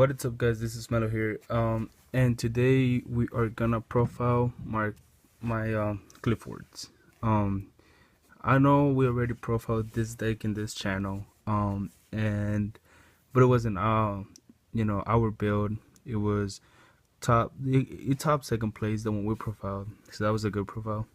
What is up, guys? This is Melo here. And today we are gonna profile my Qliphorts. I know we already profiled this deck in this channel. But it wasn't our build. It was top second place the one we profiled. So that was a good profile.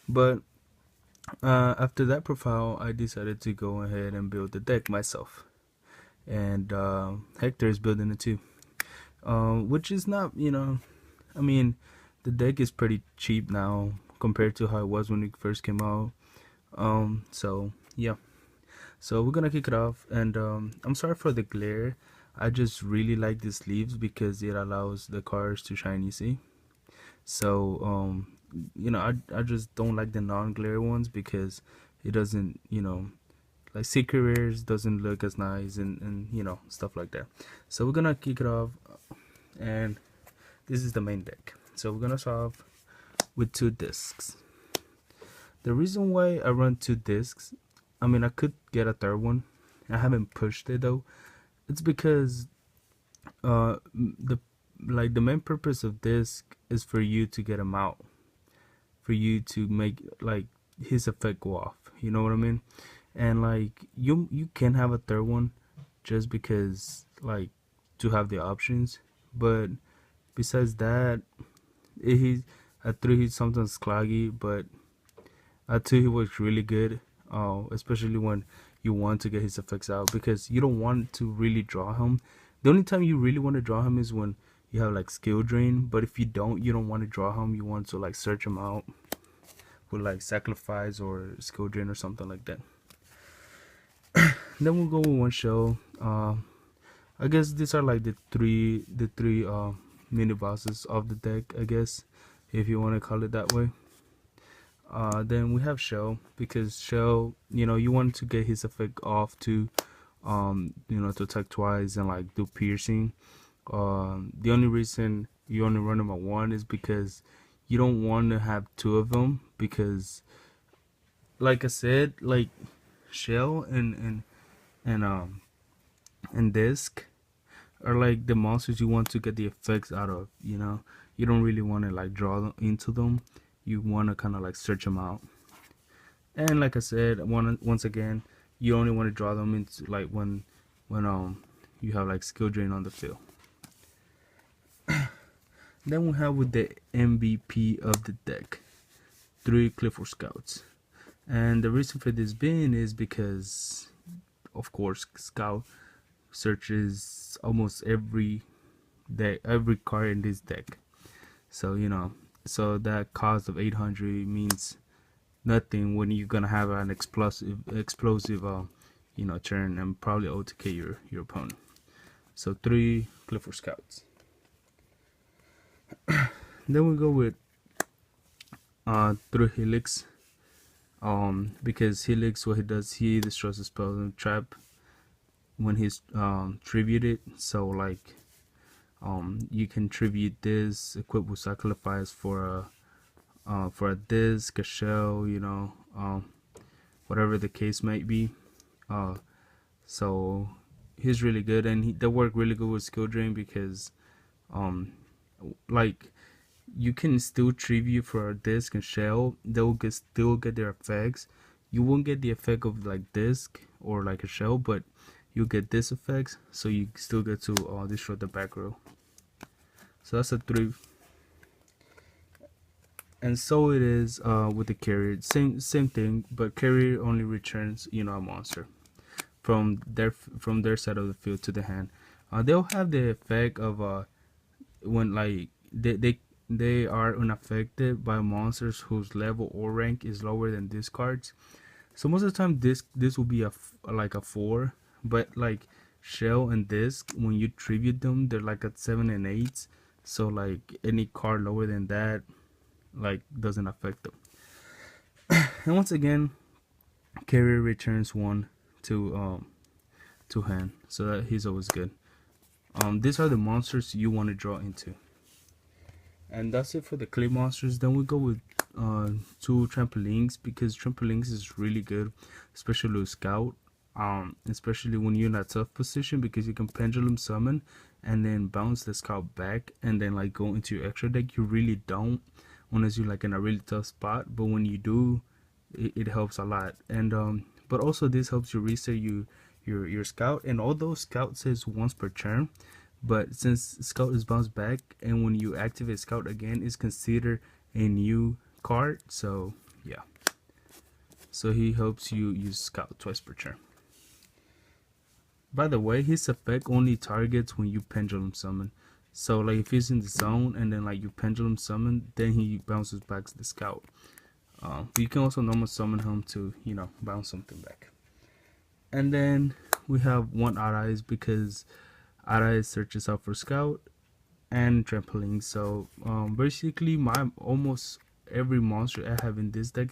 But after that profile, I decided to go ahead and build the deck myself. And Hector is building it too. Which is not, I mean, the deck is pretty cheap now compared to how it was when it first came out. So yeah, so we're gonna kick it off, and I'm sorry for the glare. I just really like the sleeves because it allows the cards to shine easy. So I just don't like the non-glare ones because it doesn't, like secret rares doesn't look as nice, and stuff like that. So we're gonna kick it off, and this is the main deck. So we're gonna start off with 2 discs. The reason why I run 2 discs, I mean, I could get a third one. I haven't pushed it though. It's because the main purpose of disc is for you to get him out, for you to make like his effect go off. You know what I mean? And like you can have a third one just because, like, to have the options. But besides that, he's at 3 he's sometimes cloggy, but at 2 he works really good, especially when you want to get his effects out, because you don't want to really draw him. The only time you really want to draw him is when you have like skill drain. But if you don't want to draw him, you want to like search him out with like sacrifice or skill drain or something like that. Then we'll go with 1 shell. I guess these are like the three mini bosses of the deck, I guess, if you want to call it that way. Then we have Shell, because Shell, you want to get his effect off to to attack twice and like do piercing. The only reason you only run him at 1 is because you don't want to have 2 of them, because like I said, like Shell and Disc are like the monsters you want to get the effects out of. You don't really want to like draw into them. You want to kind of like search them out. And like I said, once again, you only want to draw them into like when you have like skill drain on the field. Then we have with the MVP of the deck, 3 Qliphort Scouts. And the reason for this being is because, of course, Scout searches almost every card in this deck. So so that cost of 800 means nothing when you're gonna have an explosive turn and probably OTK your opponent. So 3 Qliphort Scouts. Then we go with 3 Helix. Because Helix, what he does, he destroys the spells and trap when he's tributed. So like you can tribute this, equip with sacrifice for a disc, a shell, whatever the case might be. So he's really good, and they work really good with skill drain, because like you can still tribute for a disc and shell. They'll still get their effects. You won't get the effect of like disc or like a shell, but you get this effects, so you still get to destroy the back row. So that's a 3. And so it is with the carrier. Same thing, but carrier only returns a monster from their side of the field to the hand. They'll have the effect of when like they are unaffected by monsters whose level or rank is lower than these cards. So most of the time this will be like a 4, but like Shell and Disc, when you tribute them, they're like at 7 and 8. So like any card lower than that like doesn't affect them. And once again, carrier returns 1 to hand, so that he's always good. These are the monsters you want to draw into. And that's it for the clay monsters. Then we go with 2 trampolines, because trampolines is really good, especially with Scout. especially when you're in a tough position, because you can pendulum summon and then bounce the scout back and then like go into your extra deck. You really don't unless you're like in a really tough spot, but when you do, it helps a lot. And but also this helps you reset your scout. And although scout says once per turn, but since scout is bounced back, and when you activate scout again, it's considered a new card. So yeah, so he helps you use scout twice per turn. By the way, his effect only targets when you pendulum summon. So like if he's in the zone and then like you pendulum summon, then he bounces back to the scout. But you can also normal summon him to, you know, bounce something back. And then we have one Odd Eyes, because Odd Eyes searches out for scout and trampoline. So basically my almost every monster I have in this deck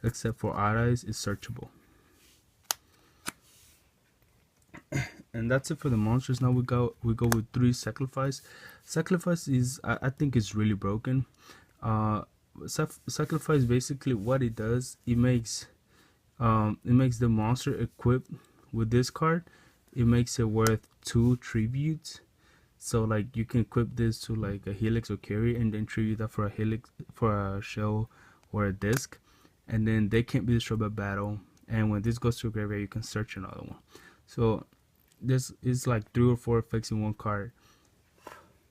except for Odd Eyes is searchable. And that's it for the monsters. Now we go with 3 sacrifice. Sacrifice is I think it's really broken. Sacrifice, basically what it does, it makes the monster equipped with this card. It makes it worth 2 tributes. So like you can equip this to like a helix or carry, and then tribute that for a helix, for a shell or a disc, and then they can't be destroyed by battle. And when this goes to a graveyard, you can search another one. So this is like 3 or 4 effects in one card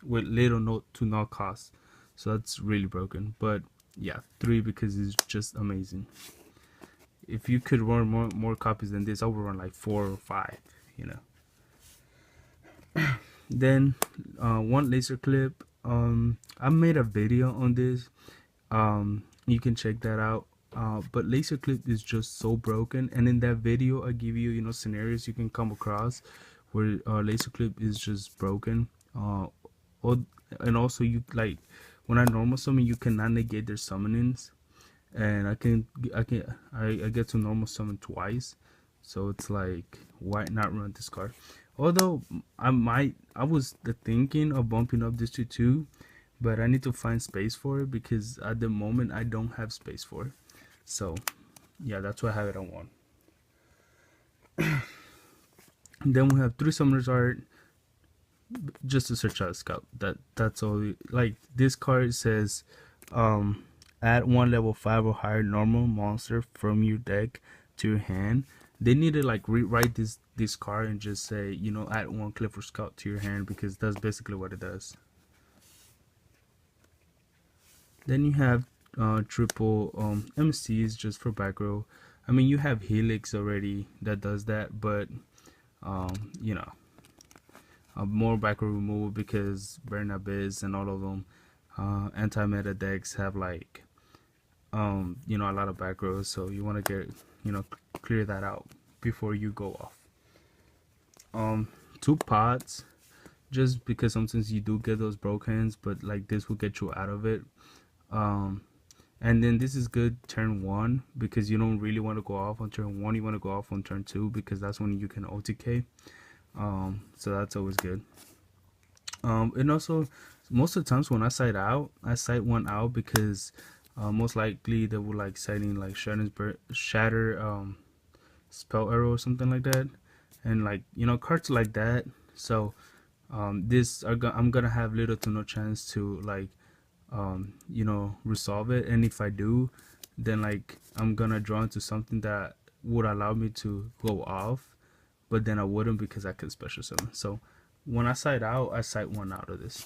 with little to no cost. So that's really broken. But yeah, 3 because it's just amazing. If you could run more copies than this, I would run like 4 or 5, you know. Then one laser clip. I made a video on this. You can check that out. But laser clip is just so broken, and in that video I give you, you know, scenarios you can come across where laser clip is just broken. And also you like when I normal summon, you cannot negate their summonings, and I get to normal summon twice. So it's like, why not run this card? Although I was thinking of bumping up this to 2, but I need to find space for it, because at the moment I don't have space for it. So yeah, that's why I have it on 1. Then we have 3 summoners art, just to search out scout. That's all. Like this card says, add 1 level 5 or higher normal monster from your deck to your hand. They need to like rewrite this card and just say, you know, add 1 Qliphort scout to your hand, because that's basically what it does. Then you have triple MCs just for back row. I mean, you have Helix already that does that, but you know, more back row removal, because Burn Abyss and all of them anti-meta decks have like you know, a lot of back rows, so you want to get, you know, clear that out before you go off. 2 pots, just because sometimes you do get those broke hands, but like this will get you out of it. And then this is good turn 1, because you don't really want to go off on turn 1. You want to go off on turn 2, because that's when you can OTK. So that's always good. And also most of the times when I side 1 out, because most likely they will like citing like shatter spell arrow or something like that, and like, you know, cards like that. So I'm gonna have little to no chance to like you know, resolve it. And if I do, then like I'm gonna draw into something that would allow me to go off, but then I wouldn't, because I could special summon. So when I side out, I side 1 out of this.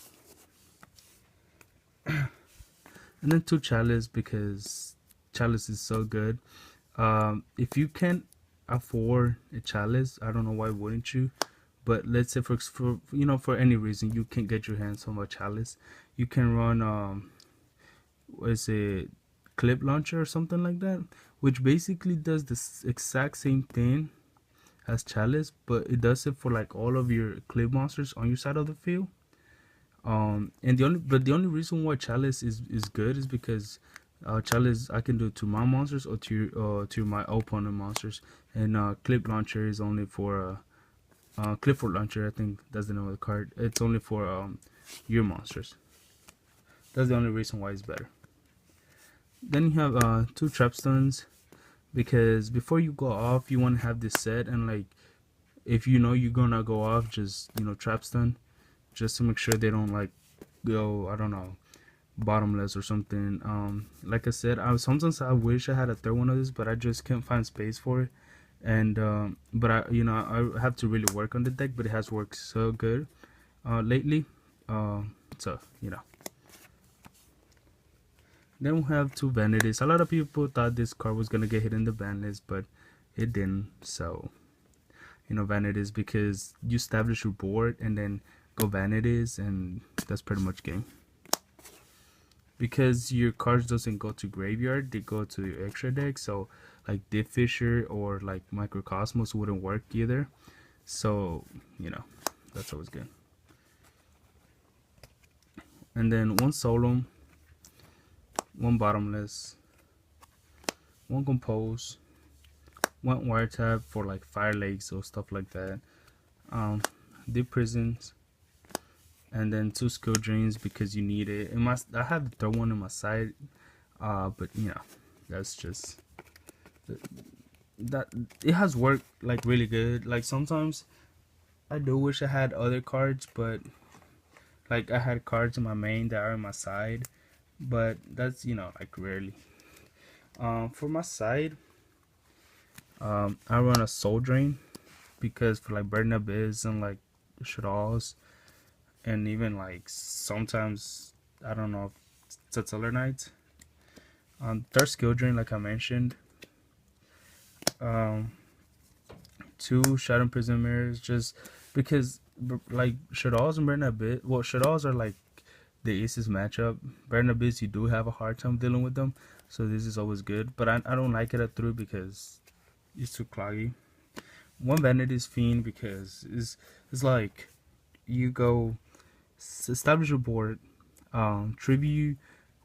And then 2 chalice, because chalice is so good. If you can't afford a chalice, I don't know why wouldn't you, but let's say for you know, for any reason you can't get your hands on a chalice, you can run what is it, clip launcher or something like that, which basically does the exact same thing as chalice, but it does it for like all of your clip monsters on your side of the field. And the only reason why chalice is good is because chalice I can do it to my monsters or to my opponent monsters, and clip launcher is only for Qliphort launcher, I think that's the name of the card. It's only for your monsters. That's the only reason why it's better. Then you have 2 trap stuns. because before you go off, you want to have this set, and like if you know you're gonna go off, just trap stun, just to make sure they don't like go, I don't know, bottomless or something. Like I said, sometimes I wish I had a third one of this, but I just can't find space for it. And but I have to really work on the deck, but it has worked so good lately. So then we have two vanities. A lot of people thought this card was gonna get hit in the ban list, but it didn't. So vanities, because you establish your board and then go vanities, and that's pretty much game. Because your cards doesn't go to graveyard, they go to your extra deck. So like Dip Fisher or like Microcosmos wouldn't work either. So that's always good. And then one Solemn, one Bottomless, one Compose, one Wiretap for like Fire Lakes or stuff like that, Deep Prisons, and then two Skill Drains because you need it. I have the third one in my side, but that's just that it has worked like really good. Like sometimes I do wish I had other cards, but like I had cards in my main that are in my side, but that's like rarely. For my side, I run a Soul Drain because for like Burden Abyss and like Shaddolls, and even like sometimes I don't know, Tutelar Knights. Third Skill Drain, like I mentioned. Two Shadow Prison Mirrors, just because like Shaddolls and Burden Abyss. Well, Shaddolls are like the aces matchup. Burden Abyss, you do have a hard time dealing with them, so this is always good. But I don't like it at 3 because it's too cloggy. One Vanity's Fiend because it's like you go establish your board, tribute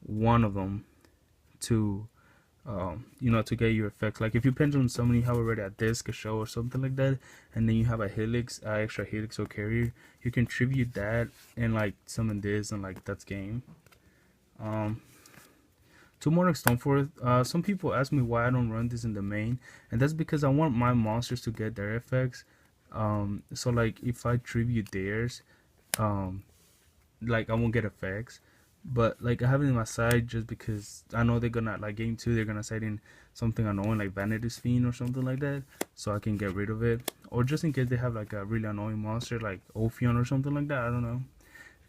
one of them to to get your effects. Like if you pendulum summon, you have already a disc, a show, or something like that, and then you have a helix, extra helix or carrier, you can tribute that and like summon this, and like that's game. Two Monarch Stoneforth. Some people ask me why I don't run this in the main, and that's because I want my monsters to get their effects. So like if I tribute theirs, like I won't get effects, but like I have it in my side just because I know they're gonna like game 2 they're gonna side in something annoying like Vanity's Fiend or something like that, so I can get rid of it, or just in case they have like a really annoying monster like Ophion or something like that, I don't know,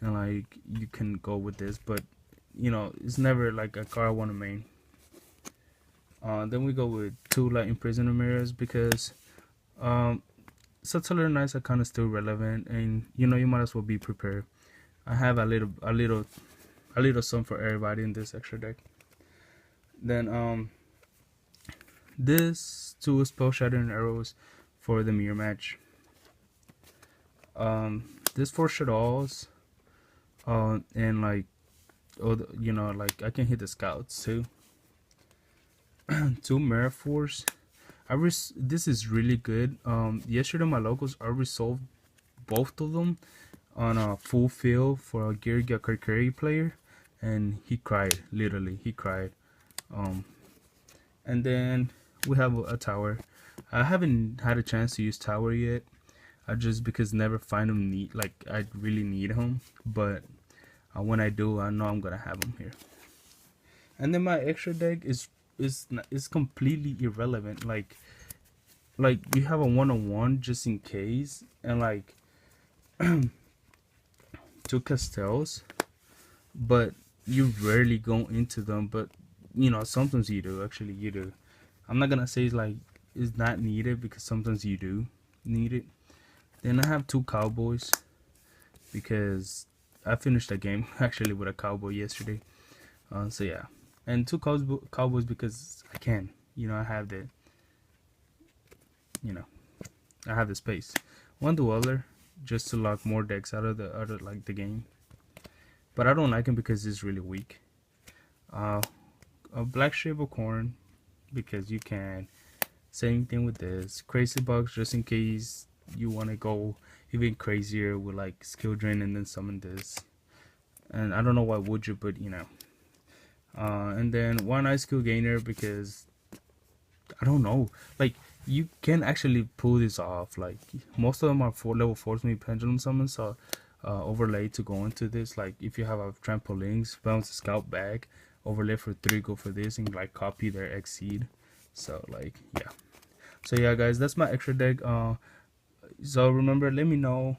and like you can go with this, but it's never like a card I want to main. Then we go with two Lightning Prisoner Mirrors because Tutelar Knights are kind of still relevant, and you might as well be prepared. I have a little sum for everybody in this extra deck. Then this two Spell Shattering Arrows for the mirror match. This for Shaddolls, and like like I can hit the scouts too. Two Mirror Force. This is really good. Yesterday my locals I resolved both of them on a full field for a Girga Karkari player, and he cried, literally he cried. And then we have a tower. I haven't had a chance to use tower yet, just because never find him like I really need him, but when I do, I know I'm gonna have him here. And then my extra deck is completely irrelevant. Like you have a 1-on-1 just in case, and like two Castells, but you rarely go into them, but sometimes you do. Actually you do. I'm not gonna say it's not needed, because sometimes you do need it. Then I have two Cowboys because I finished a game actually with a Cowboy yesterday. So yeah, and two Cowboys because I can. I have the I have the space. One Dweller just to lock more decks out of the game, but I don't like him because he's really weak. A Black Shape of Corn because you can. Same thing with this. Crazy Box just in case you want to go even crazier with like Skill Drain and then summon this. And I don't know why would you, but and then one Ice Skill Gainer because I don't know. Like, you can actually pull this off. Like, most of them are level 4s, maybe pendulum summons, so overlay to go into this. Like, if you have a trampolines, bounce a scout back, overlay for 3, go for this, and like copy their exceed. So like, yeah. So yeah, guys, that's my extra deck. So remember, let me know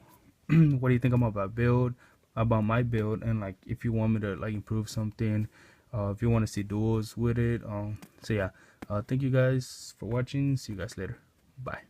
what do you think about my build, and like if you want me to like improve something, if you want to see duels with it. So yeah, thank you guys for watching. See you guys later. Bye.